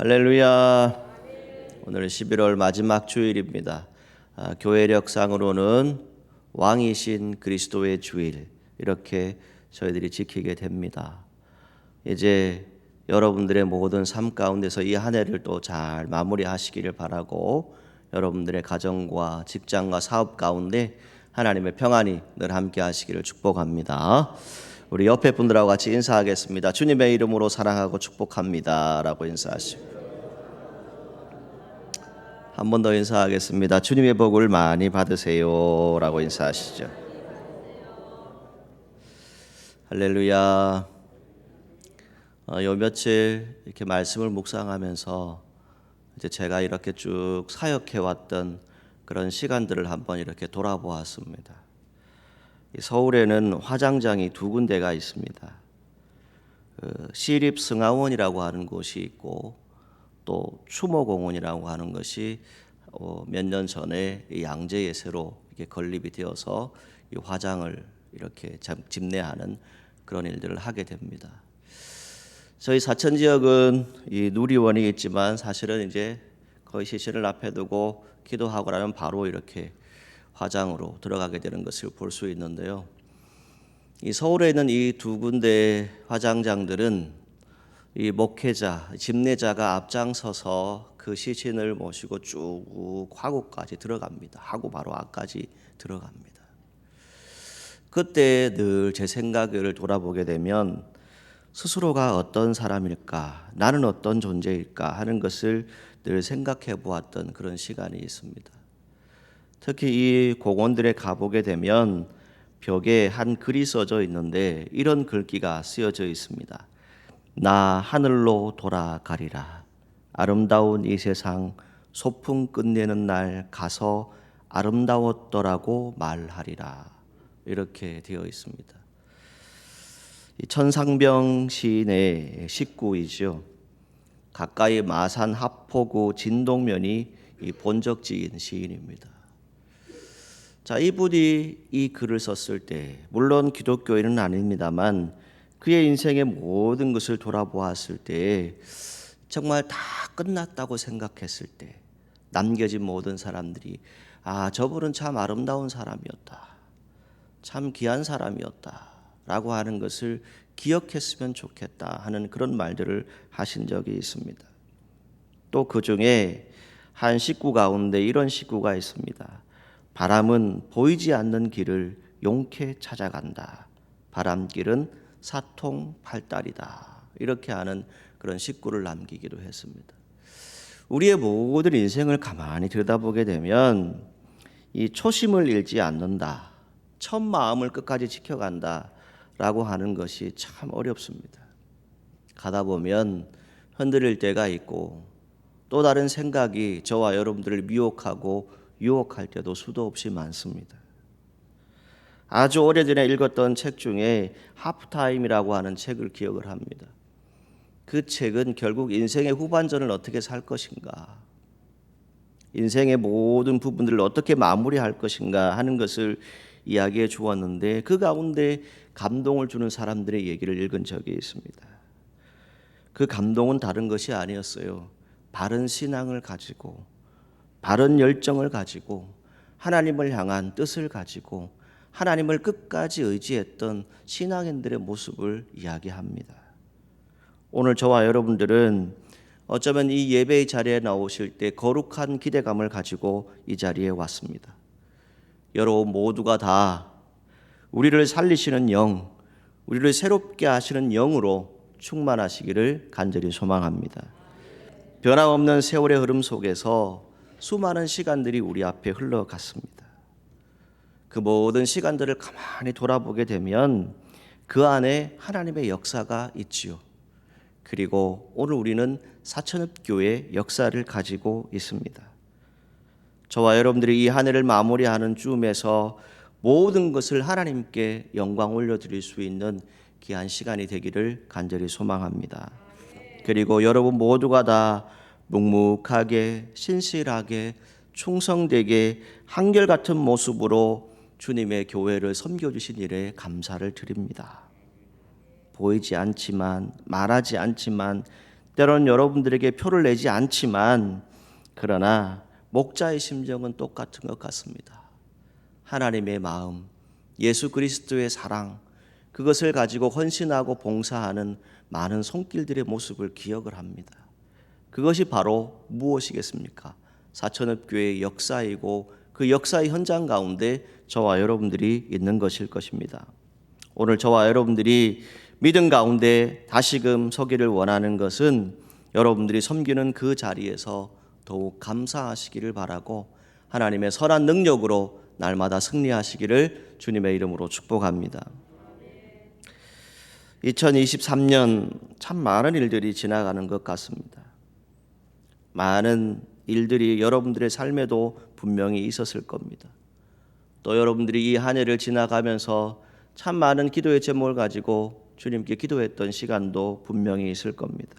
할렐루야. 오늘 11월 마지막 주일입니다. 교회력상으로는 왕이신 그리스도의 주일, 이렇게 저희들이 지키게 됩니다. 이제 여러분들의 모든 삶 가운데서 이 한 해를 또 잘 마무리하시기를 바라고, 여러분들의 가정과 직장과 사업 가운데 하나님의 평안이 늘 함께 하시기를 축복합니다. 우리 옆에 분들하고 같이 인사하겠습니다. 주님의 이름으로 사랑하고 축복합니다 라고 인사하시고, 한 번 더 인사하겠습니다. 주님의 복을 많이 받으세요 라고 인사하시죠. 할렐루야. 요 며칠 이렇게 말씀을 묵상하면서 이제 제가 이렇게 쭉 사역해 왔던 그런 시간들을 한번 이렇게 돌아보았습니다. 서울에는 화장장이 두 군데가 있습니다. 시립승하원이라고 하는 곳이 있고, 또 추모공원이라고 하는 것이 몇 년 전에 양재에 새로 이렇게 건립이 되어서 이 화장을 이렇게 집례하는 그런 일들을 하게 됩니다. 저희 사천 지역은 이 누리원이 있지만 사실은 이제 거의 시신을 앞에 두고 기도하고 나면 바로 이렇게 화장으로 들어가게 되는 것을 볼 수 있는데요. 이 서울에 있는 이 두 군데 화장장들은 이 목회자, 집례자가 앞장서서 그 시신을 모시고 쭉 화구까지 들어갑니다. 하고 바로 앞까지 들어갑니다. 그때 늘 제 생각을 돌아보게 되면 스스로가 어떤 사람일까, 나는 어떤 존재일까 하는 것을 늘 생각해 보았던 그런 시간이 있습니다. 특히 이 공원들에 가보게 되면 벽에 한 글이 써져 있는데 이런 글귀가 쓰여져 있습니다. 나 하늘로 돌아가리라. 아름다운 이 세상 소풍 끝내는 날 가서 아름다웠더라고 말하리라. 이렇게 되어 있습니다. 천상병 시인의 식구이죠. 가까이 마산 하포구 진동면이 본적지인 시인입니다. 자, 이분이 이 글을 썼을 때, 물론 기독교인은 아닙니다만 그의 인생의 모든 것을 돌아보았을 때 정말 다 끝났다고 생각했을 때 남겨진 모든 사람들이 저분은 참 아름다운 사람이었다, 참 귀한 사람이었다 라고 하는 것을 기억했으면 좋겠다 하는 그런 말들을 하신 적이 있습니다. 또 그 중에 한 식구 가운데 이런 식구가 있습니다. 바람은 보이지 않는 길을 용케 찾아간다. 바람길은 사통팔달이다. 이렇게 하는 그런 식구를 남기기도 했습니다. 우리의 모든 인생을 가만히 들여다보게 되면 이 초심을 잃지 않는다, 첫 마음을 끝까지 지켜간다 라고 하는 것이 참 어렵습니다. 가다 보면 흔들릴 때가 있고, 또 다른 생각이 저와 여러분들을 미혹하고 유혹할 때도 수도 없이 많습니다. 아주 오래전에 읽었던 책 중에 하프타임이라고 하는 책을 기억을 합니다. 그 책은 결국 인생의 후반전을 어떻게 살 것인가, 인생의 모든 부분들을 어떻게 마무리할 것인가 하는 것을 이야기해 주었는데, 그 가운데 감동을 주는 사람들의 얘기를 읽은 적이 있습니다. 그 감동은 다른 것이 아니었어요. 바른 신앙을 가지고, 바른 열정을 가지고, 하나님을 향한 뜻을 가지고 하나님을 끝까지 의지했던 신앙인들의 모습을 이야기합니다. 오늘 저와 여러분들은 어쩌면 이 예배의 자리에 나오실 때 거룩한 기대감을 가지고 이 자리에 왔습니다. 여러분 모두가 다 우리를 살리시는 영, 우리를 새롭게 하시는 영으로 충만하시기를 간절히 소망합니다. 변함없는 세월의 흐름 속에서 수많은 시간들이 우리 앞에 흘러갔습니다. 그 모든 시간들을 가만히 돌아보게 되면 그 안에 하나님의 역사가 있지요. 그리고 오늘 우리는 사천읍교회 역사를 가지고 있습니다. 저와 여러분들이 이 한 해를 마무리하는 즈음에서 모든 것을 하나님께 영광 올려드릴 수 있는 귀한 시간이 되기를 간절히 소망합니다. 그리고 여러분 모두가 다 묵묵하게 신실하게 충성되게 한결같은 모습으로 주님의 교회를 섬겨주신 일에 감사를 드립니다. 보이지 않지만, 말하지 않지만 때로는 여러분들에게 표를 내지 않지만 그러나 목자의 심정은 똑같은 것 같습니다. 하나님의 마음, 예수 그리스도의 사랑, 그것을 가지고 헌신하고 봉사하는 많은 손길들의 모습을 기억을 합니다. 그것이 바로 무엇이겠습니까? 사천읍교회의 역사이고 그 역사의 현장 가운데 저와 여러분들이 있는 것일 것입니다. 오늘 저와 여러분들이 믿음 가운데 다시금 서기를 원하는 것은 여러분들이 섬기는 그 자리에서 더욱 감사하시기를 바라고 하나님의 선한 능력으로 날마다 승리하시기를 주님의 이름으로 축복합니다. 2023년 참 많은 일들이 지나가는 것 같습니다. 많은 일들이 여러분들의 삶에도 분명히 있었을 겁니다. 또 여러분들이 이 한 해를 지나가면서 참 많은 기도의 제목을 가지고 주님께 기도했던 시간도 분명히 있을 겁니다.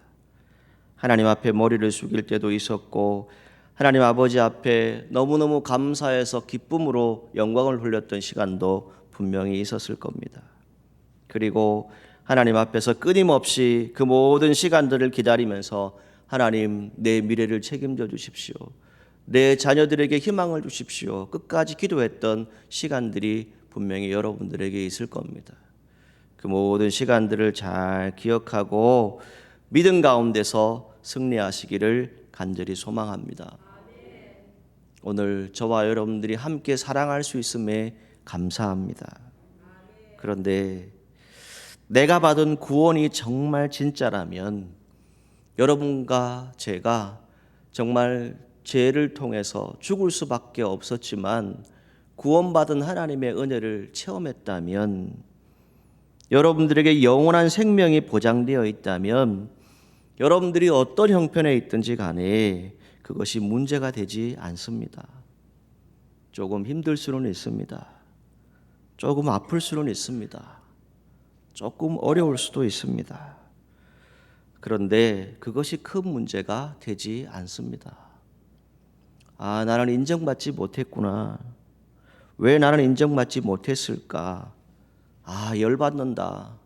하나님 앞에 머리를 숙일 때도 있었고 하나님 아버지 앞에 너무너무 감사해서 기쁨으로 영광을 돌렸던 시간도 분명히 있었을 겁니다. 그리고 하나님 앞에서 끊임없이 그 모든 시간들을 기다리면서 하나님, 내 미래를 책임져 주십시오. 내 자녀들에게 희망을 주십시오. 끝까지 기도했던 시간들이 분명히 여러분들에게 있을 겁니다. 그 모든 시간들을 잘 기억하고 믿음 가운데서 승리하시기를 간절히 소망합니다. 오늘 저와 여러분들이 함께 사랑할 수 있음에 감사합니다. 그런데 내가 받은 구원이 정말 진짜라면 여러분과 제가 정말 죄를 통해서 죽을 수밖에 없었지만 구원받은 하나님의 은혜를 체험했다면, 여러분들에게 영원한 생명이 보장되어 있다면 여러분들이 어떤 형편에 있든지 간에 그것이 문제가 되지 않습니다. 조금 힘들 수는 있습니다. 조금 아플 수는 있습니다. 조금 어려울 수도 있습니다. 그런데 그것이 큰 문제가 되지 않습니다. 아, 나는 인정받지 못했구나. 왜 나는 인정받지 못했을까? 아, 열받는다.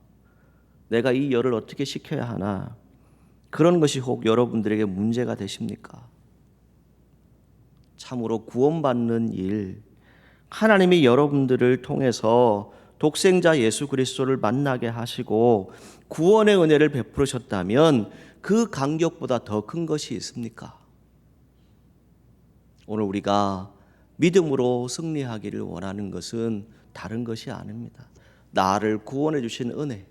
내가 이 열을 어떻게 식혀야 하나? 그런 것이 혹 여러분들에게 문제가 되십니까? 참으로 구원받는 일, 하나님이 여러분들을 통해서 독생자 예수 그리스도를 만나게 하시고 구원의 은혜를 베푸셨다면 그 간격보다 더 큰 것이 있습니까? 오늘 우리가 믿음으로 승리하기를 원하는 것은 다른 것이 아닙니다. 나를 구원해 주신 은혜,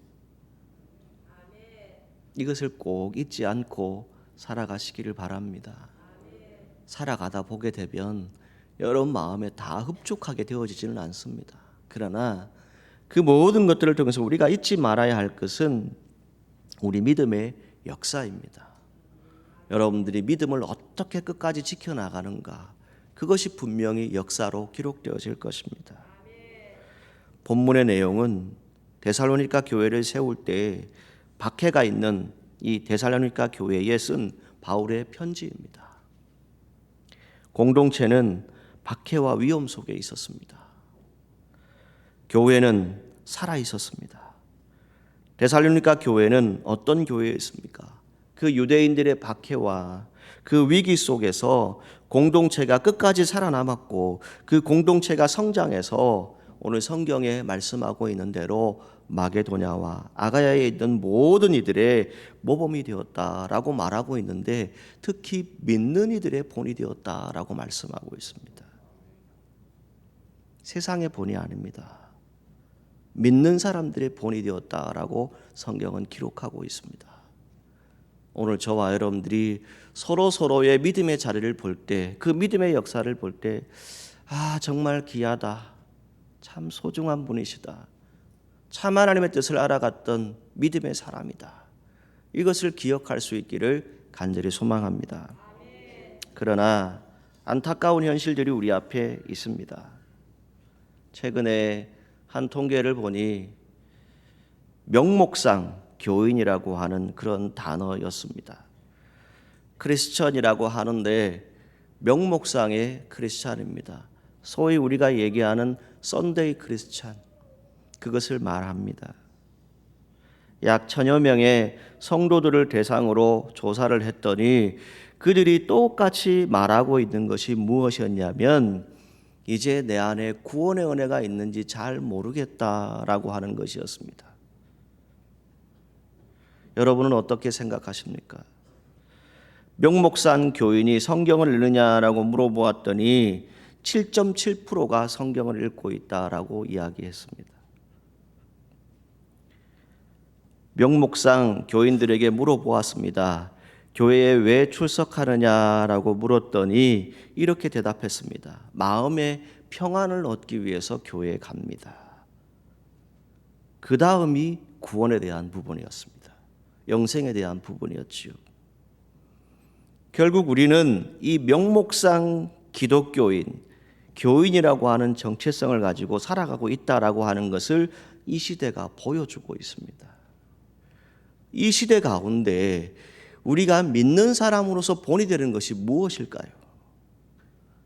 이것을 꼭 잊지 않고 살아가시기를 바랍니다. 살아가다 보게 되면 여러분 마음에 다 흡족하게 되어지지는 않습니다. 그러나 그 모든 것들을 통해서 우리가 잊지 말아야 할 것은 우리 믿음의 역사입니다. 여러분들이 믿음을 어떻게 끝까지 지켜나가는가, 그것이 분명히 역사로 기록되어질 것입니다. 본문의 내용은 데살로니가 교회를 세울 때 박해가 있는 이 데살로니가 교회에 쓴 바울의 편지입니다. 공동체는 박해와 위험 속에 있었습니다. 교회는 살아 있었습니다. 데살로니가 교회는 어떤 교회였습니까? 그 유대인들의 박해와 그 위기 속에서 공동체가 끝까지 살아남았고 그 공동체가 성장해서 오늘 성경에 말씀하고 있는 대로 마게도냐와 아가야에 있는 모든 이들의 모범이 되었다라고 말하고 있는데, 특히 믿는 이들의 본이 되었다라고 말씀하고 있습니다. 세상의 본이 아닙니다. 믿는 사람들의 본이 되었다라고 성경은 기록하고 있습니다. 오늘 저와 여러분들이 서로의 믿음의 자리를 볼 때, 그 믿음의 역사를 볼 때, 아, 정말 귀하다. 참 소중한 분이시다. 참 하나님의 뜻을 알아갔던 믿음의 사람이다. 이것을 기억할 수 있기를 간절히 소망합니다. 그러나 안타까운 현실들이 우리 앞에 있습니다. 최근에 한 통계를 보니 명목상 교인이라고 하는 그런 단어였습니다. 크리스천이라고 하는데 명목상의 크리스찬입니다. 소위 우리가 얘기하는 썬데이 크리스찬, 그것을 말합니다. 약 1000여 명의 성도들을 대상으로 조사를 했더니 그들이 똑같이 말하고 있는 것이 무엇이었냐면 이제 내 안에 구원의 은혜가 있는지 잘 모르겠다라고 하는 것이었습니다. 여러분은 어떻게 생각하십니까? 명목산 교인이 성경을 읽느냐라고 물어보았더니 7.7%가 성경을 읽고 있다라고 이야기했습니다. 명목상 교인들에게 물어보았습니다. 교회에 왜 출석하느냐라고 물었더니 이렇게 대답했습니다. 마음의 평안을 얻기 위해서 교회에 갑니다. 그 다음이 구원에 대한 부분이었습니다. 영생에 대한 부분이었지요. 결국 우리는 이 명목상 기독교인, 교인이라고 하는 정체성을 가지고 살아가고 있다라고 하는 것을 이 시대가 보여주고 있습니다. 이 시대 가운데 우리가 믿는 사람으로서 본이 되는 것이 무엇일까요?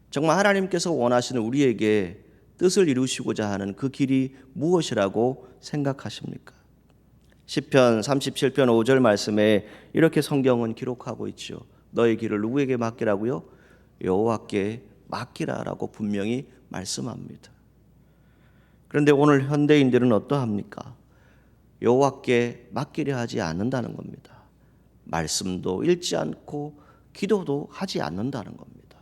정말 하나님께서 원하시는 우리에게 뜻을 이루시고자 하는 그 길이 무엇이라고 생각하십니까? 시편 37편 5절 말씀에 이렇게 성경은 기록하고 있죠. 너의 길을 누구에게 맡기라고요? 여호와께 맡기라라고 분명히 말씀합니다. 그런데 오늘 현대인들은 어떠합니까? 여호와께 맡기려 하지 않는다는 겁니다. 말씀도 읽지 않고 기도도 하지 않는다는 겁니다.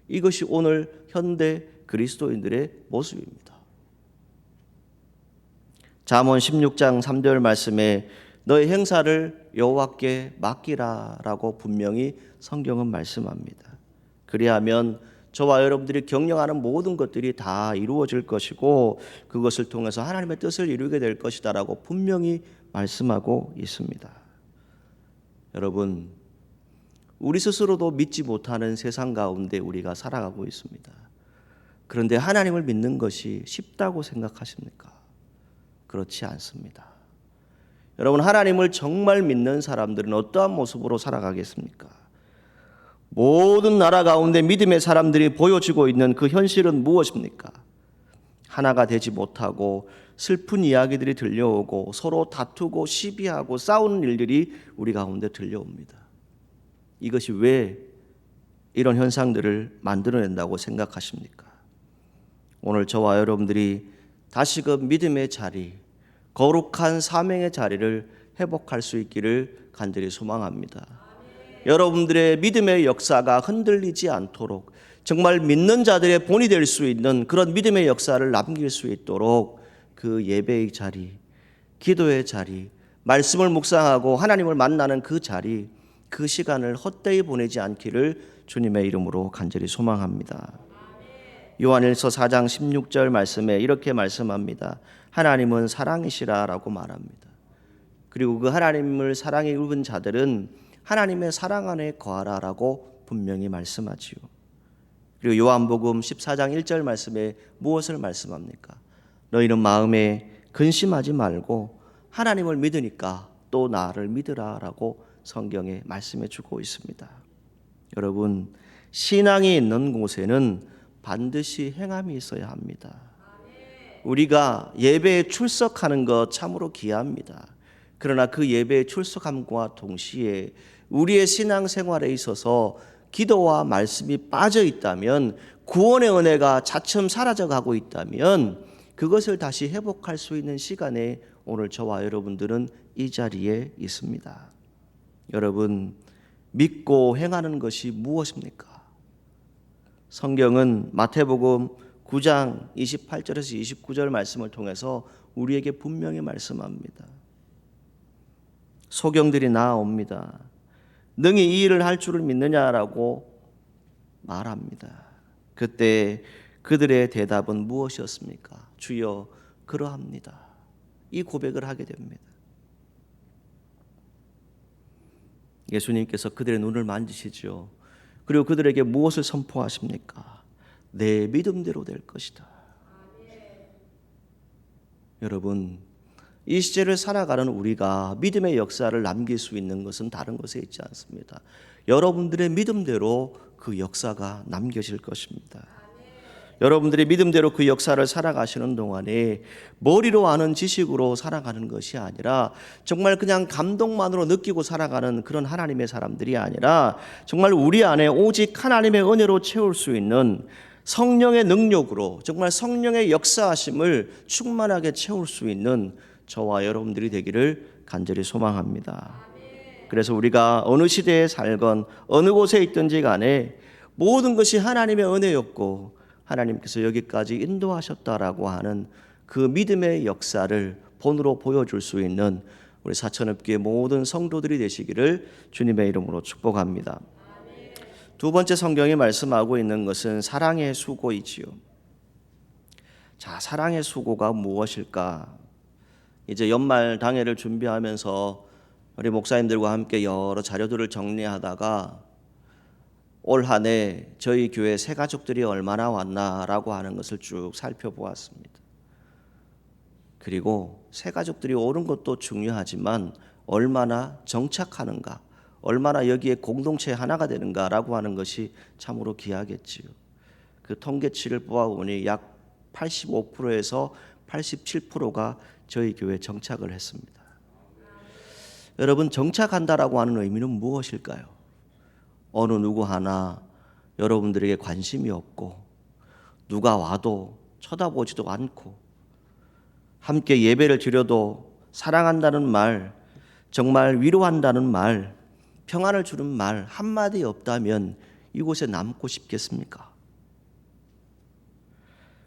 이것이 오늘 현대 그리스도인들의 모습입니다. 잠언 16장 3절 말씀에 너의 행사를 여호와께 맡기라라고 분명히 성경은 말씀합니다. 그리하면 저와 여러분들이 경영하는 모든 것들이 다 이루어질 것이고 그것을 통해서 하나님의 뜻을 이루게 될 것이다라고 분명히 말씀하고 있습니다. 여러분, 우리 스스로도 믿지 못하는 세상 가운데 우리가 살아가고 있습니다. 그런데 하나님을 믿는 것이 쉽다고 생각하십니까? 그렇지 않습니다. 여러분, 하나님을 정말 믿는 사람들은 어떠한 모습으로 살아가겠습니까? 모든 나라 가운데 믿음의 사람들이 보여지고 있는 그 현실은 무엇입니까? 하나가 되지 못하고 슬픈 이야기들이 들려오고 서로 다투고 시비하고 싸우는 일들이 우리 가운데 들려옵니다. 이것이 왜 이런 현상들을 만들어낸다고 생각하십니까? 오늘 저와 여러분들이 다시금 믿음의 자리, 거룩한 사명의 자리를 회복할 수 있기를 간절히 소망합니다. 여러분들의 믿음의 역사가 흔들리지 않도록 정말 믿는 자들의 본이 될 수 있는 그런 믿음의 역사를 남길 수 있도록 그 예배의 자리, 기도의 자리, 말씀을 묵상하고 하나님을 만나는 그 자리, 그 시간을 헛되이 보내지 않기를 주님의 이름으로 간절히 소망합니다. 요한일서 4장 16절 말씀에 이렇게 말씀합니다. 하나님은 사랑이시라라고 말합니다. 그리고 그 하나님을 사랑에 입은 자들은 하나님의 사랑 안에 거하라라고 분명히 말씀하지요. 그리고 요한복음 14장 1절 말씀에 무엇을 말씀합니까? 너희는 마음에 근심하지 말고 하나님을 믿으니까 또 나를 믿으라라고 성경에 말씀해 주고 있습니다. 여러분, 신앙이 있는 곳에는 반드시 행함이 있어야 합니다. 우리가 예배에 출석하는 것 참으로 귀합니다. 그러나 그 예배에 출석함과 동시에 우리의 신앙생활에 있어서 기도와 말씀이 빠져 있다면, 구원의 은혜가 차츰 사라져가고 있다면 그것을 다시 회복할 수 있는 시간에 오늘 저와 여러분들은 이 자리에 있습니다. 여러분, 믿고 행하는 것이 무엇입니까? 성경은 마태복음 9장 28절에서 29절 말씀을 통해서 우리에게 분명히 말씀합니다. 소경들이 나아옵니다. 능히 이 일을 할 줄을 믿느냐라고 말합니다. 그때 그들의 대답은 무엇이었습니까? 주여, 그러합니다. 이 고백을 하게 됩니다. 예수님께서 그들의 눈을 만지시죠. 그리고 그들에게 무엇을 선포하십니까? 내 믿음대로 될 것이다. 여러분, 이 시대를 살아가는 우리가 믿음의 역사를 남길 수 있는 것은 다른 것에 있지 않습니다. 여러분들의 믿음대로 그 역사가 남겨질 것입니다. 여러분들이 믿음대로 그 역사를 살아가시는 동안에 머리로 아는 지식으로 살아가는 것이 아니라 정말 그냥 감동만으로 느끼고 살아가는 그런 하나님의 사람들이 아니라 정말 우리 안에 오직 하나님의 은혜로 채울 수 있는 성령의 능력으로 정말 성령의 역사하심을 충만하게 채울 수 있는 저와 여러분들이 되기를 간절히 소망합니다. 그래서 우리가 어느 시대에 살건 어느 곳에 있든지 간에 모든 것이 하나님의 은혜였고 하나님께서 여기까지 인도하셨다라고 하는 그 믿음의 역사를 본으로 보여줄 수 있는 우리 사천읍교회 모든 성도들이 되시기를 주님의 이름으로 축복합니다. 두 번째 성경이 말씀하고 있는 것은 사랑의 수고이지요. 자, 사랑의 수고가 무엇일까? 이제 연말 당회를 준비하면서 우리 목사님들과 함께 여러 자료들을 정리하다가 올 한 해 저희 교회 새 가족들이 얼마나 왔나라고 하는 것을 쭉 살펴보았습니다. 그리고 새 가족들이 오는 것도 중요하지만 얼마나 정착하는가, 얼마나 여기에 공동체 하나가 되는가라고 하는 것이 참으로 귀하겠지요. 그 통계치를 뽑아보니 약 85%에서 87%가 저희 교회에 정착을 했습니다. 여러분, 정착한다라고 하는 의미는 무엇일까요? 어느 누구 하나 여러분들에게 관심이 없고 누가 와도 쳐다보지도 않고 함께 예배를 드려도 사랑한다는 말, 정말 위로한다는 말, 평안을 주는 말 한마디 없다면 이곳에 남고 싶겠습니까?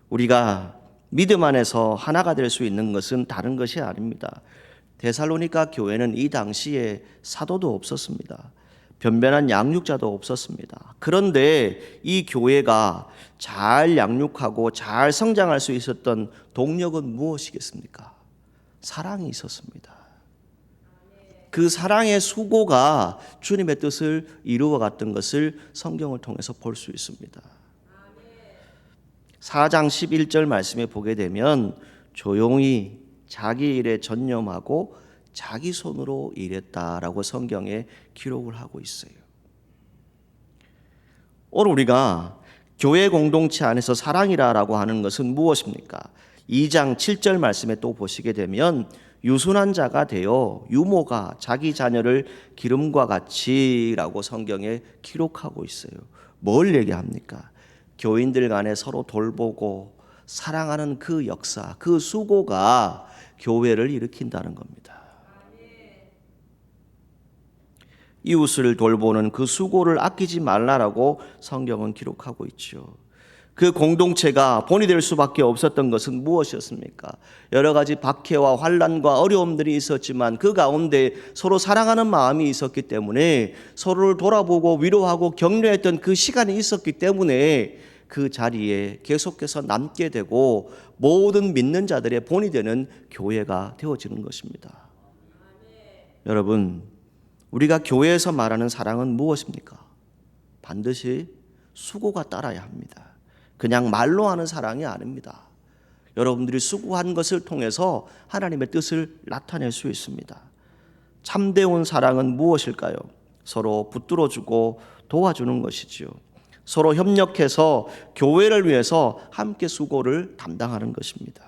우리가 믿음 안에서 하나가 될 수 있는 것은 다른 것이 아닙니다. 데살로니가 교회는 이 당시에 사도도 없었습니다. 변변한 양육자도 없었습니다. 그런데 이 교회가 잘 양육하고 잘 성장할 수 있었던 동력은 무엇이겠습니까? 사랑이 있었습니다. 그 사랑의 수고가 주님의 뜻을 이루어갔던 것을 성경을 통해서 볼 수 있습니다. 4장 11절 말씀에 보게 되면 조용히 자기 일에 전념하고 자기 손으로 일했다라고 성경에 기록을 하고 있어요. 오늘 우리가 교회 공동체 안에서 사랑이라고 하는 것은 무엇입니까? 2장 7절 말씀에 또 보시게 되면 유순한 자가 되어 유모가 자기 자녀를 기름과 같이라고 성경에 기록하고 있어요. 뭘 얘기합니까? 교인들 간에 서로 돌보고 사랑하는 그 역사, 그 수고가 교회를 일으킨다는 겁니다. 이웃을 돌보는 그 수고를 아끼지 말라라고 성경은 기록하고 있죠. 그 공동체가 본이 될 수밖에 없었던 것은 무엇이었습니까? 여러 가지 박해와 환난과 어려움들이 있었지만 그 가운데 서로 사랑하는 마음이 있었기 때문에 서로를 돌아보고 위로하고 격려했던 그 시간이 있었기 때문에 그 자리에 계속해서 남게 되고 모든 믿는 자들의 본이 되는 교회가 되어지는 것입니다. 여러분, 우리가 교회에서 말하는 사랑은 무엇입니까? 반드시 수고가 따라야 합니다. 그냥 말로 하는 사랑이 아닙니다. 여러분들이 수고한 것을 통해서 하나님의 뜻을 나타낼 수 있습니다. 참되온 사랑은 무엇일까요? 서로 붙들어주고 도와주는 것이지요. 서로 협력해서 교회를 위해서 함께 수고를 담당하는 것입니다.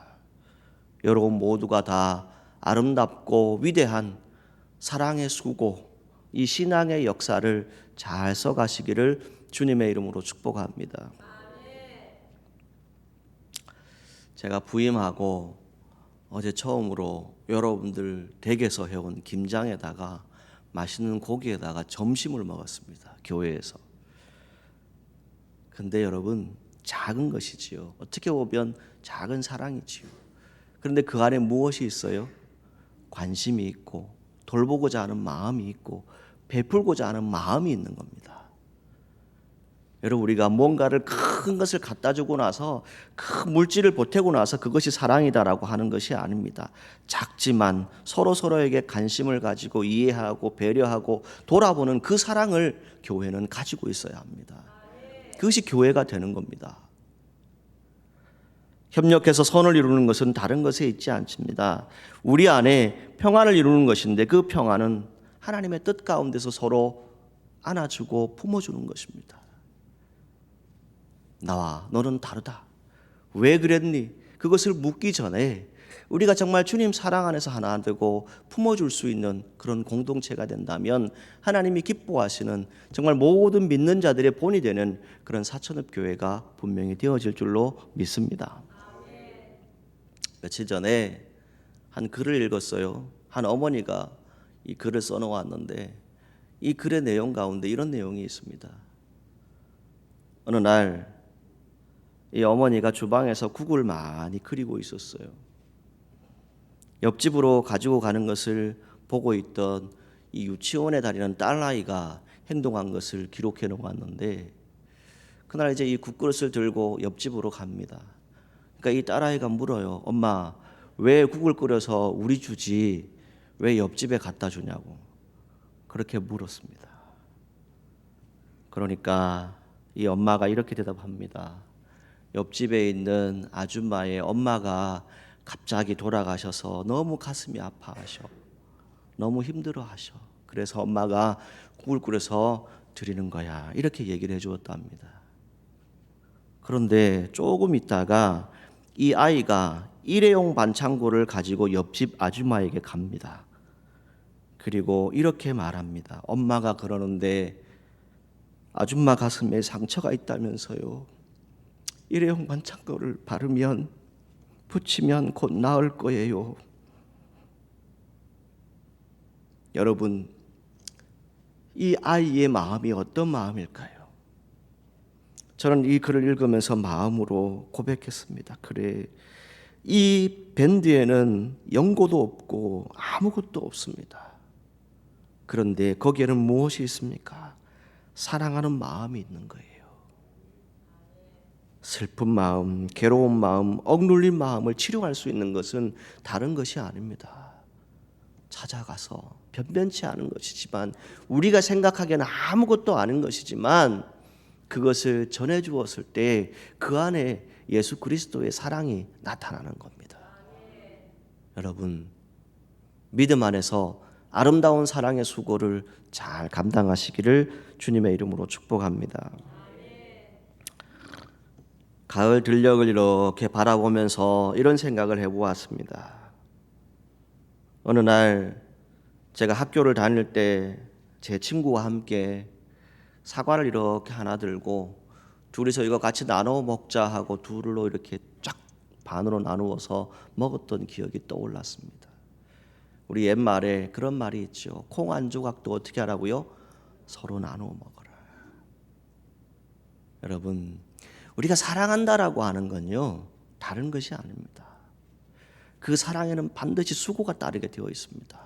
여러분 모두가 다 아름답고 위대한 사랑의 수고, 이 신앙의 역사를 잘 써가시기를 주님의 이름으로 축복합니다. 제가 부임하고 어제 처음으로 여러분들 댁에서 해온 김장에다가 맛있는 고기에다가 점심을 먹었습니다. 교회에서. 근데 여러분, 작은 것이지요. 어떻게 보면 작은 사랑이지요. 그런데 그 안에 무엇이 있어요? 관심이 있고 돌보고자 하는 마음이 있고 베풀고자 하는 마음이 있는 겁니다. 여러분, 우리가 뭔가를 큰 것을 갖다 주고 나서 큰 물질을 보태고 나서 그것이 사랑이다라고 하는 것이 아닙니다. 작지만 서로에게 관심을 가지고 이해하고 배려하고 돌아보는 그 사랑을 교회는 가지고 있어야 합니다. 그것이 교회가 되는 겁니다. 협력해서 선을 이루는 것은 다른 것에 있지 않습니다. 우리 안에 평안을 이루는 것인데 그 평안은 하나님의 뜻 가운데서 서로 안아주고 품어주는 것입니다. 나와 너는 다르다. 왜 그랬니? 그것을 묻기 전에 우리가 정말 주님 사랑 안에서 하나 되고 품어줄 수 있는 그런 공동체가 된다면 하나님이 기뻐하시는 정말 모든 믿는 자들의 본이 되는 그런 사천읍 교회가 분명히 되어질 줄로 믿습니다. 며칠 전에 한 글을 읽었어요. 한 어머니가 이 글을 써놓았는데 이 글의 내용 가운데 이런 내용이 있습니다. 어느 날 이 어머니가 주방에서 국을 많이 끓이고 있었어요. 옆집으로 가지고 가는 것을 보고 있던 이 유치원에 다니는 딸아이가 행동한 것을 기록해 놓았는데 그날 이제 이 국그릇을 들고 옆집으로 갑니다. 그러니까 이 딸아이가 물어요. 엄마, 왜 국을 끓여서 우리 주지 왜 옆집에 갖다 주냐고 그렇게 물었습니다. 그러니까 이 엄마가 이렇게 대답합니다. 옆집에 있는 아줌마의 엄마가 갑자기 돌아가셔서 너무 가슴이 아파하셔. 너무 힘들어하셔. 그래서 엄마가 국을 끓여서 드리는 거야. 이렇게 얘기를 해주었답니다. 그런데 조금 있다가 이 아이가 일회용 반창고를 가지고 옆집 아줌마에게 갑니다. 그리고 이렇게 말합니다. 엄마가 그러는데 아줌마 가슴에 상처가 있다면서요. 일회용 반창고를 바르면 붙이면 곧 나을 거예요. 여러분, 이 아이의 마음이 어떤 마음일까요? 저는 이 글을 읽으면서 마음으로 고백했습니다. 그래, 이 밴드에는 연고도 없고 아무것도 없습니다. 그런데 거기에는 무엇이 있습니까? 사랑하는 마음이 있는 거예요. 슬픈 마음, 괴로운 마음, 억눌린 마음을 치료할 수 있는 것은 다른 것이 아닙니다. 찾아가서 변변치 않은 것이지만 우리가 생각하기에는 아무것도 아닌 것이지만 그것을 전해 주었을 때 그 안에 예수 그리스도의 사랑이 나타나는 겁니다. 여러분, 믿음 안에서 아름다운 사랑의 수고를 잘 감당하시기를 주님의 이름으로 축복합니다. 가을 들녘을 이렇게 바라보면서 이런 생각을 해보았습니다. 어느 날 제가 학교를 다닐 때 제 친구와 함께 사과를 이렇게 하나 들고 둘이서 이거 같이 나눠 먹자 하고 둘로 이렇게 쫙 반으로 나누어서 먹었던 기억이 떠올랐습니다. 우리 옛말에 그런 말이 있죠. 콩 한 조각도 어떻게 하라고요? 서로 나눠 먹어라. 여러분, 우리가 사랑한다라고 하는 건요, 다른 것이 아닙니다. 그 사랑에는 반드시 수고가 따르게 되어 있습니다.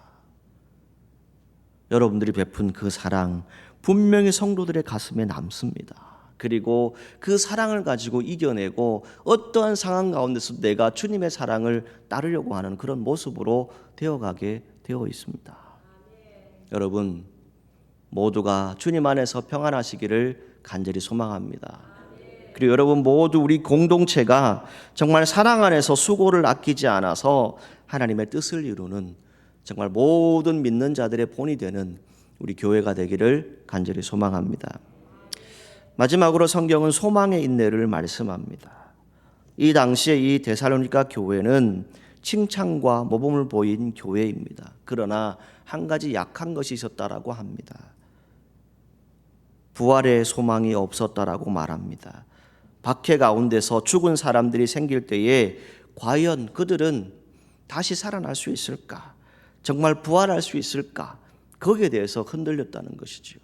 여러분들이 베푼 그 사랑 분명히 성도들의 가슴에 남습니다. 그리고 그 사랑을 가지고 이겨내고 어떠한 상황 가운데서 내가 주님의 사랑을 따르려고 하는 그런 모습으로 되어가게 되어 있습니다. 여러분, 모두가 주님 안에서 평안하시기를 간절히 소망합니다. 그리고 여러분 모두 우리 공동체가 정말 사랑 안에서 수고를 아끼지 않아서 하나님의 뜻을 이루는 정말 모든 믿는 자들의 본이 되는 우리 교회가 되기를 간절히 소망합니다. 마지막으로 성경은 소망의 인내를 말씀합니다. 이 당시에 이 데살로니가 교회는 칭찬과 모범을 보인 교회입니다. 그러나 한 가지 약한 것이 있었다라고 합니다. 부활의 소망이 없었다라고 말합니다. 박해 가운데서 죽은 사람들이 생길 때에 과연 그들은 다시 살아날 수 있을까? 정말 부활할 수 있을까? 거기에 대해서 흔들렸다는 것이죠.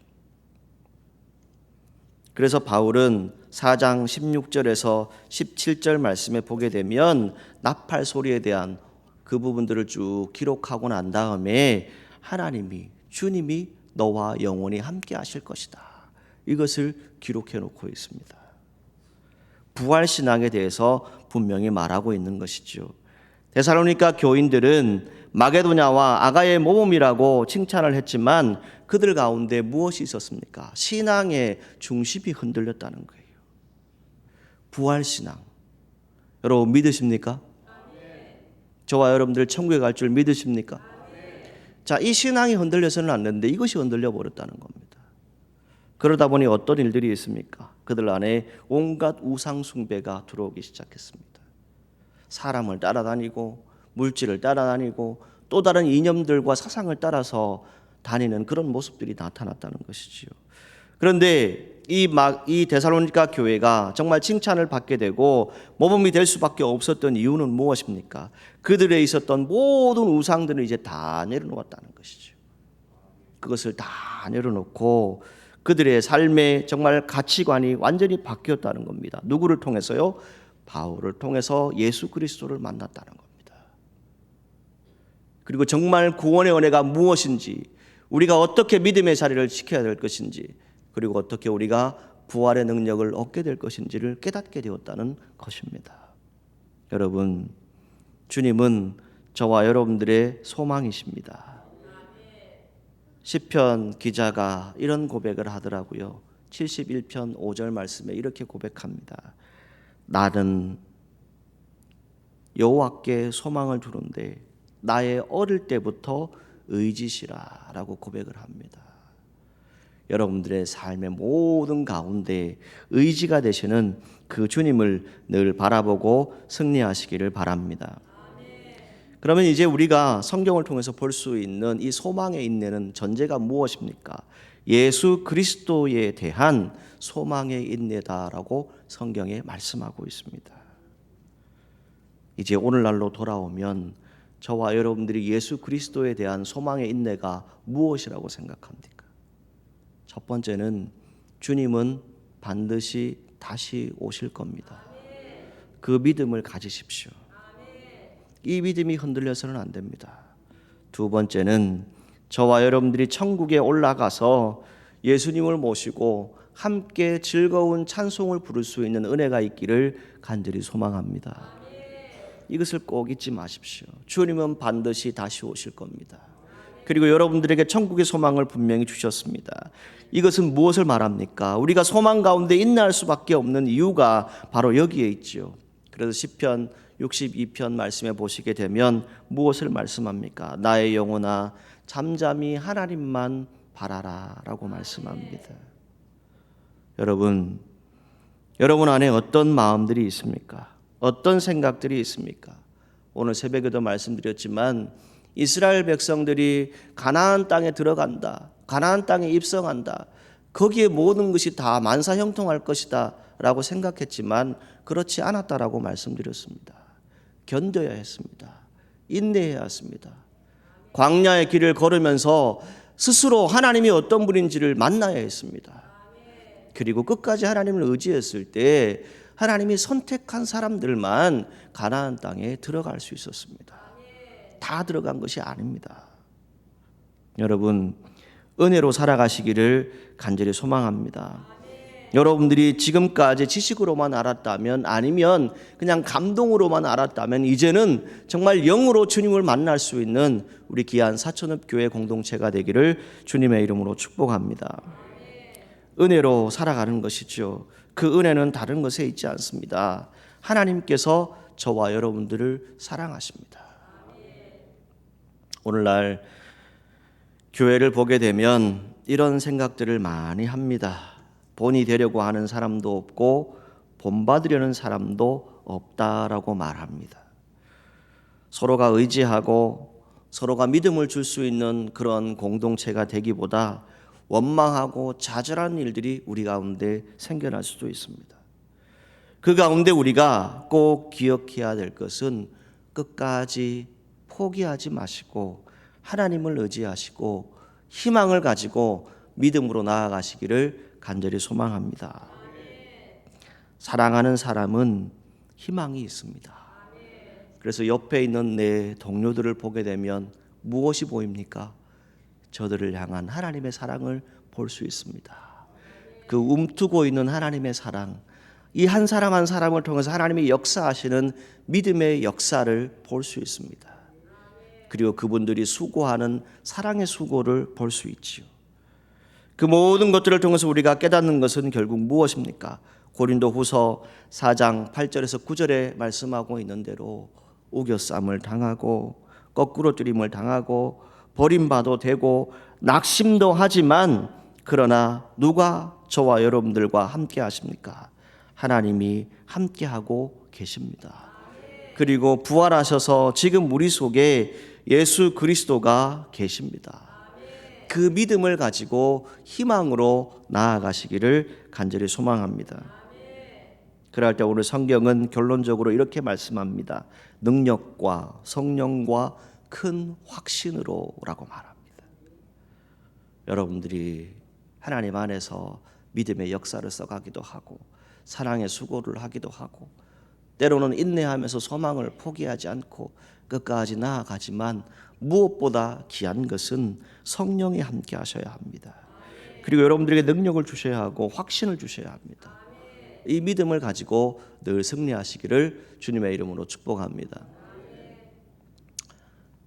그래서 바울은 4장 16절에서 17절 말씀에 보게 되면 나팔 소리에 대한 그 부분들을 쭉 기록하고 난 다음에 하나님이, 주님이 너와 영원히 함께 하실 것이다. 이것을 기록해 놓고 있습니다. 부활신앙에 대해서 분명히 말하고 있는 것이죠. 데살로니가 교인들은 마게도냐와 아가의 모범이라고 칭찬을 했지만 그들 가운데 무엇이 있었습니까? 신앙의 중심이 흔들렸다는 거예요. 부활신앙. 여러분 믿으십니까? 저와 여러분들 천국에 갈 줄 믿으십니까? 자, 이 신앙이 흔들려서는 안 되는데 이것이 흔들려 버렸다는 겁니다. 그러다 보니 어떤 일들이 있습니까? 그들 안에 온갖 우상 숭배가 들어오기 시작했습니다. 사람을 따라다니고 물질을 따라다니고 또 다른 이념들과 사상을 따라서 다니는 그런 모습들이 나타났다는 것이지요. 그런데 이 데살로니가 교회가 정말 칭찬을 받게 되고 모범이 될 수밖에 없었던 이유는 무엇입니까? 그들에 있었던 모든 우상들을 이제 다 내려놓았다는 것이죠. 그것을 다 내려놓고 그들의 삶의 정말 가치관이 완전히 바뀌었다는 겁니다. 누구를 통해서요? 바울을 통해서 예수 그리스도를 만났다는 겁니다. 그리고 정말 구원의 은혜가 무엇인지, 우리가 어떻게 믿음의 자리를 지켜야 될 것인지, 그리고 어떻게 우리가 부활의 능력을 얻게 될 것인지를 깨닫게 되었다는 것입니다. 여러분, 주님은 저와 여러분들의 소망이십니다. 시편 기자가 이런 고백을 하더라고요. 71편 5절 말씀에 이렇게 고백합니다. 나는 여호와께 소망을 두는데 나의 어릴 때부터 의지시라 라고 고백을 합니다. 여러분들의 삶의 모든 가운데 의지가 되시는 그 주님을 늘 바라보고 승리하시기를 바랍니다. 그러면 이제 우리가 성경을 통해서 볼 수 있는 이 소망의 인내는 전제가 무엇입니까? 예수 그리스도에 대한 소망의 인내다라고 성경에 말씀하고 있습니다. 이제 오늘날로 돌아오면 저와 여러분들이 예수 그리스도에 대한 소망의 인내가 무엇이라고 생각합니까? 첫 번째는 주님은 반드시 다시 오실 겁니다. 그 믿음을 가지십시오. 이 믿음이 흔들려서는 안 됩니다. 두 번째는 저와 여러분들이 천국에 올라가서 예수님을 모시고 함께 즐거운 찬송을 부를 수 있는 은혜가 있기를 간절히 소망합니다. 이것을 꼭 잊지 마십시오. 주님은 반드시 다시 오실 겁니다. 그리고 여러분들에게 천국의 소망을 분명히 주셨습니다. 이것은 무엇을 말합니까? 우리가 소망 가운데 인내할 수밖에 없는 이유가 바로 여기에 있지요. 그래서 시편 62편 말씀에 보시게 되면 무엇을 말씀합니까? 나의 영혼아 잠잠히 하나님만 바라라 라고 말씀합니다. 여러분 안에 어떤 마음들이 있습니까? 어떤 생각들이 있습니까? 오늘 새벽에도 말씀드렸지만 이스라엘 백성들이 가나안 땅에 들어간다, 가나안 땅에 입성한다, 거기에 모든 것이 다 만사형통할 것이다 라고 생각했지만 그렇지 않았다라고 말씀드렸습니다. 견뎌야 했습니다. 인내해야 했습니다. 광야의 길을 걸으면서 스스로 하나님이 어떤 분인지를 만나야 했습니다. 그리고 끝까지 하나님을 의지했을 때 하나님이 선택한 사람들만 가나안 땅에 들어갈 수 있었습니다. 다 들어간 것이 아닙니다. 여러분 은혜로 살아가시기를 간절히 소망합니다. 여러분들이 지금까지 지식으로만 알았다면 아니면 그냥 감동으로만 알았다면 이제는 정말 영으로 주님을 만날 수 있는 우리 귀한 사천읍 교회 공동체가 되기를 주님의 이름으로 축복합니다. 은혜로 살아가는 것이죠. 그 은혜는 다른 것에 있지 않습니다. 하나님께서 저와 여러분들을 사랑하십니다. 오늘날 교회를 보게 되면 이런 생각들을 많이 합니다. 본이 되려고 하는 사람도 없고 본받으려는 사람도 없다라고 말합니다. 서로가 의지하고 서로가 믿음을 줄 수 있는 그런 공동체가 되기보다 원망하고 좌절하는 일들이 우리 가운데 생겨날 수도 있습니다. 그 가운데 우리가 꼭 기억해야 될 것은 끝까지 포기하지 마시고 하나님을 의지하시고 희망을 가지고 믿음으로 나아가시기를 간절히 소망합니다. 사랑하는 사람은 희망이 있습니다. 그래서 옆에 있는 내 동료들을 보게 되면 무엇이 보입니까? 저들을 향한 하나님의 사랑을 볼 수 있습니다. 그 움트고 있는 하나님의 사랑, 이 한 사람 한 사람을 통해서 하나님이 역사하시는 믿음의 역사를 볼 수 있습니다. 그리고 그분들이 수고하는 사랑의 수고를 볼 수 있지요. 그 모든 것들을 통해서 우리가 깨닫는 것은 결국 무엇입니까? 고린도후서 4장 8절에서 9절에 말씀하고 있는 대로 우겨쌈을 당하고 거꾸로 뜨림을 당하고 버림받아도 되고 낙심도 하지만 그러나 누가 저와 여러분들과 함께 하십니까? 하나님이 함께하고 계십니다. 그리고 부활하셔서 지금 우리 속에 예수 그리스도가 계십니다. 그 믿음을 가지고 희망으로 나아가시기를 간절히 소망합니다. 그럴 때 오늘 성경은 결론적으로 이렇게 말씀합니다. 능력과 성령과 큰 확신으로라고 말합니다. 여러분들이 하나님 안에서 믿음의 역사를 써가기도 하고 사랑의 수고를 하기도 하고 때로는 인내하면서 소망을 포기하지 않고 끝까지 나아가지만 무엇보다 귀한 것은 성령이 함께 하셔야 합니다. 그리고 여러분들에게 능력을 주셔야 하고 확신을 주셔야 합니다. 이 믿음을 가지고 늘 승리하시기를 주님의 이름으로 축복합니다.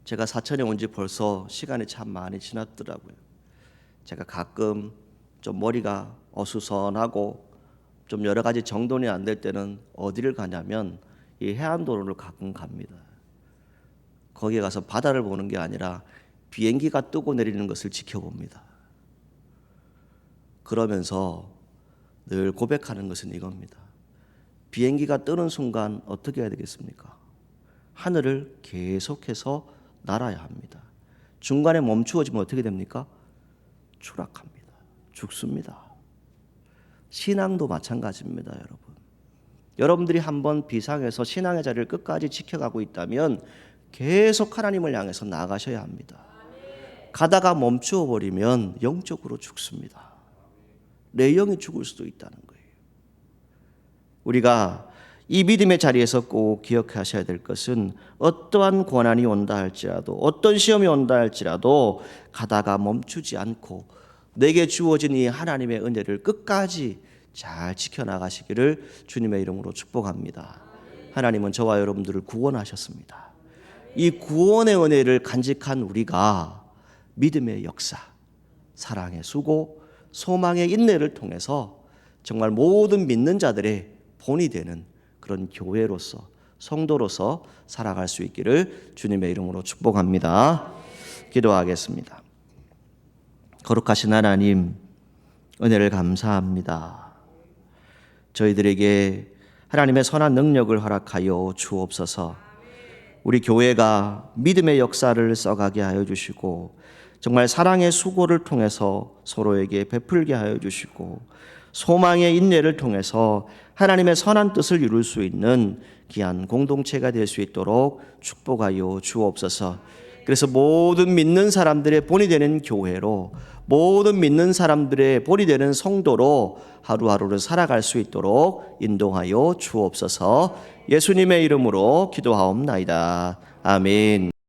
제가 사천에 온 지 벌써 시간이 참 많이 지났더라고요. 제가 가끔 좀 머리가 어수선하고 좀 여러 가지 정돈이 안 될 때는 어디를 가냐면 이 해안도로를 가끔 갑니다. 거기에 가서 바다를 보는 게 아니라 비행기가 뜨고 내리는 것을 지켜봅니다. 그러면서 늘 고백하는 것은 이겁니다. 비행기가 뜨는 순간 어떻게 해야 되겠습니까? 하늘을 계속해서 날아야 합니다. 중간에 멈추어지면 어떻게 됩니까? 추락합니다. 죽습니다. 신앙도 마찬가지입니다, 여러분. 여러분들이 한번 비상에서 신앙의 자리를 끝까지 지켜가고 있다면 계속 하나님을 향해서 나아가셔야 합니다. 가다가 멈추어 버리면 영적으로 죽습니다. 내 영이 죽을 수도 있다는 거예요. 우리가 이 믿음의 자리에서 꼭 기억하셔야 될 것은 어떠한 고난이 온다 할지라도 어떤 시험이 온다 할지라도 가다가 멈추지 않고 내게 주어진 이 하나님의 은혜를 끝까지 잘 지켜나가시기를 주님의 이름으로 축복합니다. 하나님은 저와 여러분들을 구원하셨습니다. 이 구원의 은혜를 간직한 우리가 믿음의 역사, 사랑의 수고, 소망의 인내를 통해서 정말 모든 믿는 자들의 본이 되는 그런 교회로서 성도로서 살아갈 수 있기를 주님의 이름으로 축복합니다. 기도하겠습니다. 거룩하신 하나님, 은혜를 감사합니다. 저희들에게 하나님의 선한 능력을 허락하여 주옵소서. 우리 교회가 믿음의 역사를 써가게 하여 주시고 정말 사랑의 수고를 통해서 서로에게 베풀게 하여 주시고 소망의 인내를 통해서 하나님의 선한 뜻을 이룰 수 있는 귀한 공동체가 될 수 있도록 축복하여 주옵소서. 그래서 모든 믿는 사람들의 본이 되는 교회로, 모든 믿는 사람들의 본이 되는 성도로 하루하루를 살아갈 수 있도록 인도하여 주옵소서. 예수님의 이름으로 기도하옵나이다. 아멘.